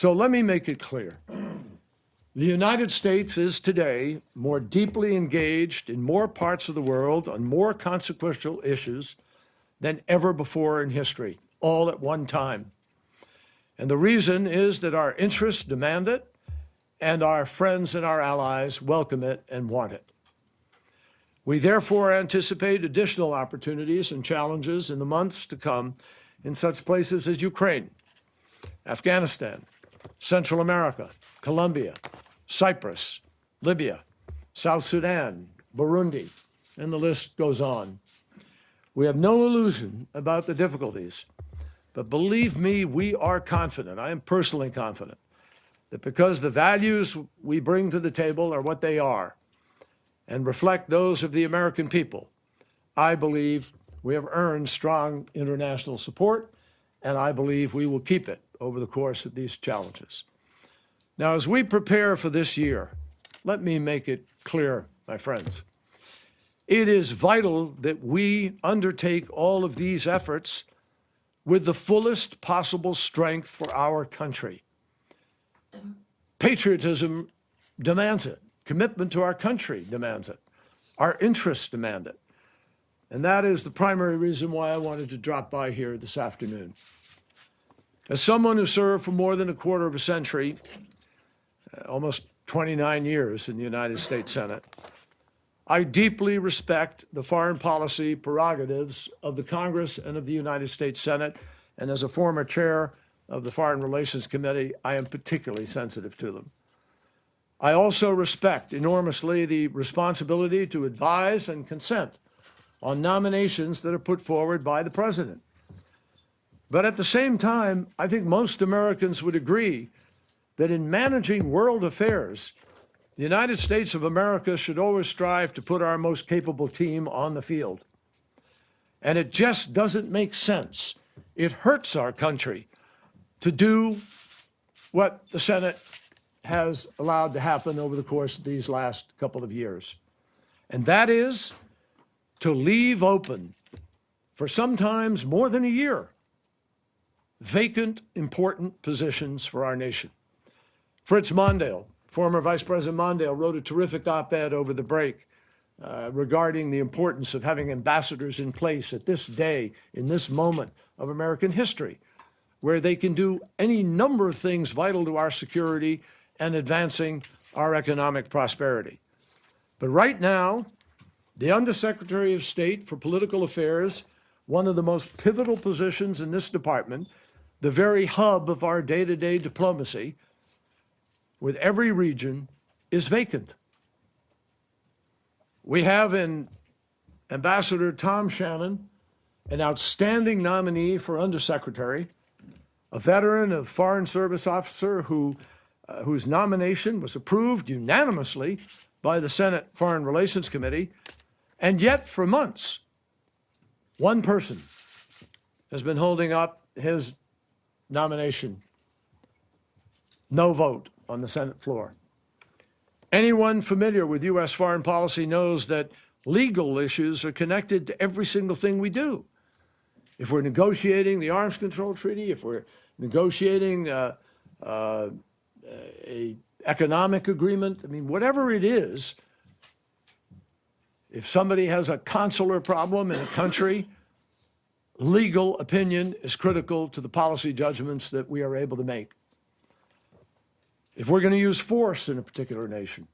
So let me make it clear. The United States is today more deeply engaged in more parts of the world on more consequential issues than ever before in history, all at one time. And the reason is that our interests demand it, and our friends and our allies welcome it and want it. We therefore anticipate additional opportunities and challenges in the months to come in such places as Ukraine, Afghanistan, Central America, Colombia, Cyprus, Libya, South Sudan, Burundi, and the list goes on. We have no illusion about the difficulties, but believe me, we are confident, I am personally confident, that because the values we bring to the table are what they are and reflect those of the American people, I believe we have earned strong international support, and I believe we will keep it over the course of these challenges. Now, as we prepare for this year, let me make it clear, my friends, it is vital that we undertake all of these efforts with the fullest possible strength for our country. Patriotism demands it. Commitment to our country demands it. Our interests demand it. And that is the primary reason why I wanted to drop by here this afternoon. As someone who served for more than a quarter of a century, almost 29 years in the United States Senate, I deeply respect the foreign policy prerogatives of the Congress and of the United States Senate, and as a former chair of the Foreign Relations Committee, I am particularly sensitive to them. I also respect enormously the responsibility to advise and consent on nominations that are put forward by the President. But at the same time, I think most Americans would agree that in managing world affairs, the United States of America should always strive to put our most capable team on the field. And it just doesn't make sense. It hurts our country to do what the Senate has allowed to happen over the course of these last couple of years. And that is to leave open, for sometimes more than a year, vacant, important positions for our nation. Fritz Mondale, former Vice President Mondale, wrote a terrific op-ed over the break regarding the importance of having ambassadors in place at this day, in this moment of American history, where they can do any number of things vital to our security and advancing our economic prosperity. But right now, the Undersecretary of State for Political Affairs, one of the most pivotal positions in this department, the very hub of our day-to-day diplomacy, with every region, is vacant. We have in Ambassador Tom Shannon, an outstanding nominee for Undersecretary, a veteran of Foreign Service officer whose nomination was approved unanimously by the Senate Foreign Relations Committee, and yet for months, one person has been holding up his nomination. No vote on the Senate floor. Anyone familiar with U.S. foreign policy knows that legal issues are connected to every single thing we do. If we're negotiating the Arms Control Treaty, if we're negotiating an economic agreement, I mean, whatever it is, if somebody has a consular problem in a country, legal opinion is critical to the policy judgments that we are able to make. If we're going to use force in a particular nation,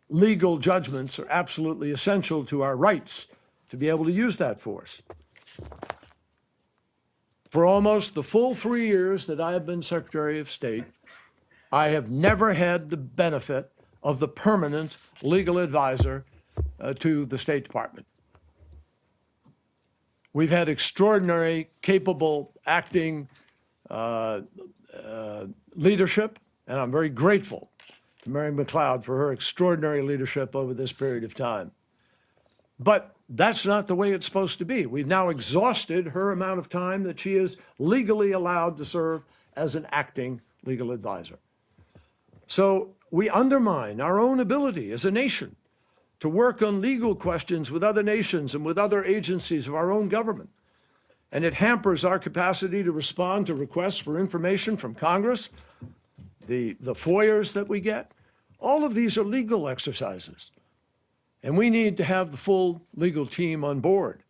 legal judgments are absolutely essential to our rights to be able to use that force. For almost the full 3 years that I have been Secretary of State, I have never had the benefit of the permanent legal advisor to the State Department. We've had extraordinary, capable, acting leadership, and I'm very grateful to Mary McLeod for her extraordinary leadership over this period of time. But that's not the way it's supposed to be. We've now exhausted her amount of time that she is legally allowed to serve as an acting legal advisor. So we undermine our own ability as a nation to work on legal questions with other nations and with other agencies of our own government. And it hampers our capacity to respond to requests for information from Congress, the FOIAs that we get, all of these are legal exercises. And we need to have the full legal team on board.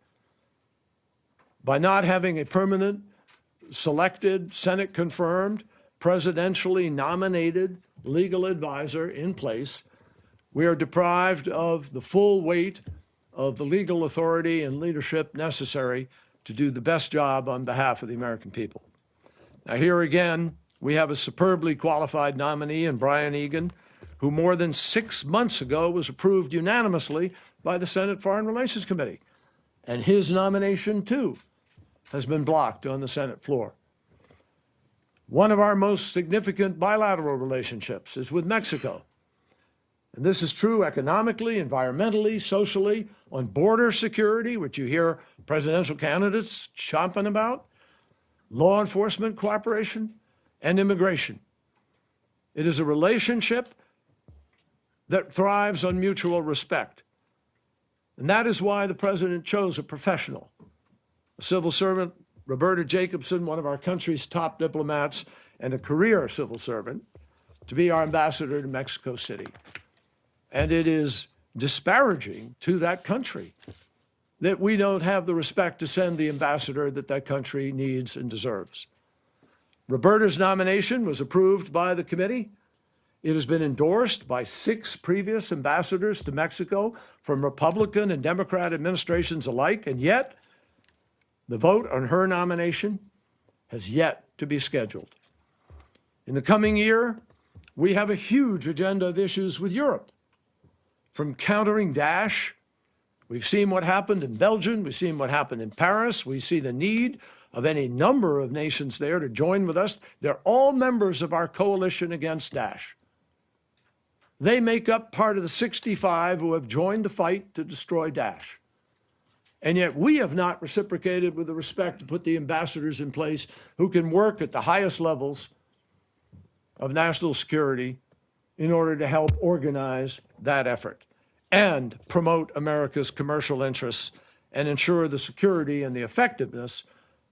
By not having a permanent, selected, Senate-confirmed, presidentially nominated legal advisor in place, we are deprived of the full weight of the legal authority and leadership necessary to do the best job on behalf of the American people. Now, here again, we have a superbly qualified nominee in Brian Egan, who more than 6 months ago was approved unanimously by the Senate Foreign Relations Committee. And his nomination, too, has been blocked on the Senate floor. One of our most significant bilateral relationships is with Mexico. And this is true economically, environmentally, socially, on border security, which you hear presidential candidates chomping about, law enforcement cooperation, and immigration. It is a relationship that thrives on mutual respect. And that is why the president chose a professional, a civil servant, Roberta Jacobson, one of our country's top diplomats, and a career civil servant, to be our ambassador to Mexico City. And it is disparaging to that country that we don't have the respect to send the ambassador that that country needs and deserves. Roberta's nomination was approved by the committee. It has been endorsed by 6 previous ambassadors to Mexico from Republican and Democrat administrations alike, and yet the vote on her nomination has yet to be scheduled. In the coming year, we have a huge agenda of issues with Europe. From countering Daesh, we've seen what happened in Belgium, we've seen what happened in Paris, we see the need of any number of nations there to join with us. They're all members of our coalition against Daesh. They make up part of the 65 who have joined the fight to destroy Daesh. And yet we have not reciprocated with the respect to put the ambassadors in place who can work at the highest levels of national security in order to help organize that effort and promote America's commercial interests and ensure the security and the effectiveness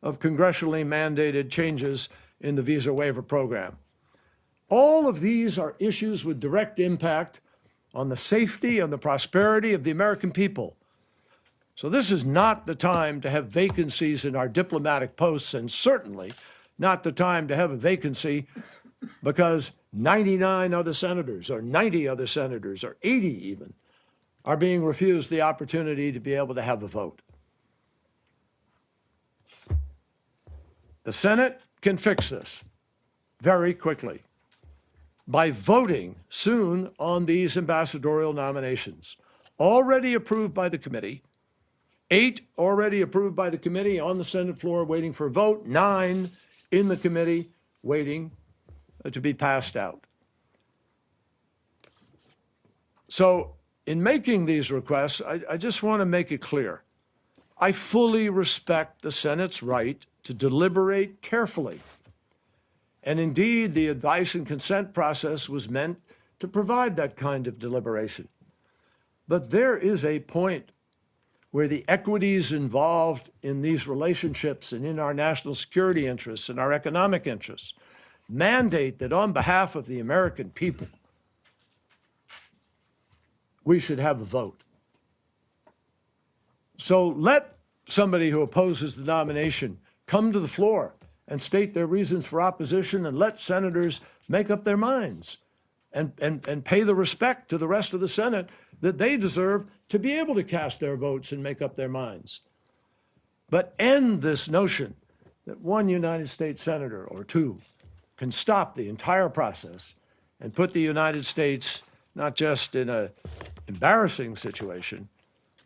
of congressionally mandated changes in the visa waiver program. All of these are issues with direct impact on the safety and the prosperity of the American people. So this is not the time to have vacancies in our diplomatic posts, and certainly not the time to have a vacancy because 99 other senators or 90 other senators or 80 even are being refused the opportunity to be able to have a vote. The Senate can fix this very quickly by voting soon on these ambassadorial nominations, already approved by the committee, 8 already approved by the committee on the Senate floor waiting for a vote, 9 in the committee waiting to be passed out. So in making these requests, I just want to make it clear. I fully respect the Senate's right to deliberate carefully. And indeed, the advice and consent process was meant to provide that kind of deliberation. But there is a point where the equities involved in these relationships and in our national security interests and our economic interests mandate that on behalf of the American people, we should have a vote. So let somebody who opposes the nomination come to the floor and state their reasons for opposition, and let senators make up their minds and pay the respect to the rest of the Senate that they deserve to be able to cast their votes and make up their minds. But end this notion that one United States senator or 2 can stop the entire process and put the United States not just in an embarrassing situation,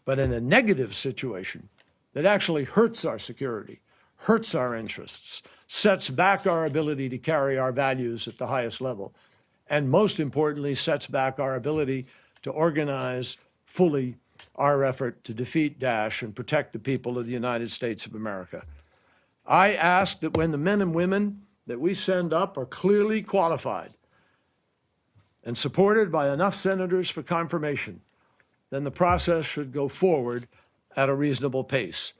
but in a negative situation that actually hurts our security, hurts our interests, sets back our ability to carry our values at the highest level, and most importantly, sets back our ability to organize fully our effort to defeat Daesh and protect the people of the United States of America. I ask that when the men and women that we send up are clearly qualified and supported by enough senators for confirmation, then the process should go forward at a reasonable pace.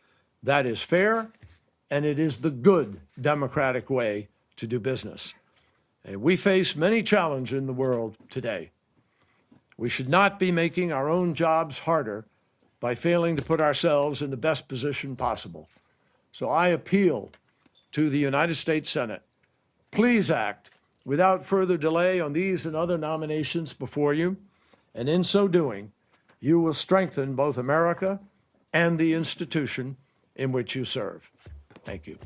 That is fair, and it is the good democratic way to do business. And we face many challenges in the world today. We should not be making our own jobs harder by failing to put ourselves in the best position possible. So I appeal to the United States Senate, please act without further delay on these and other nominations before you, and in so doing, you will strengthen both America and the institution in which you serve. Thank you.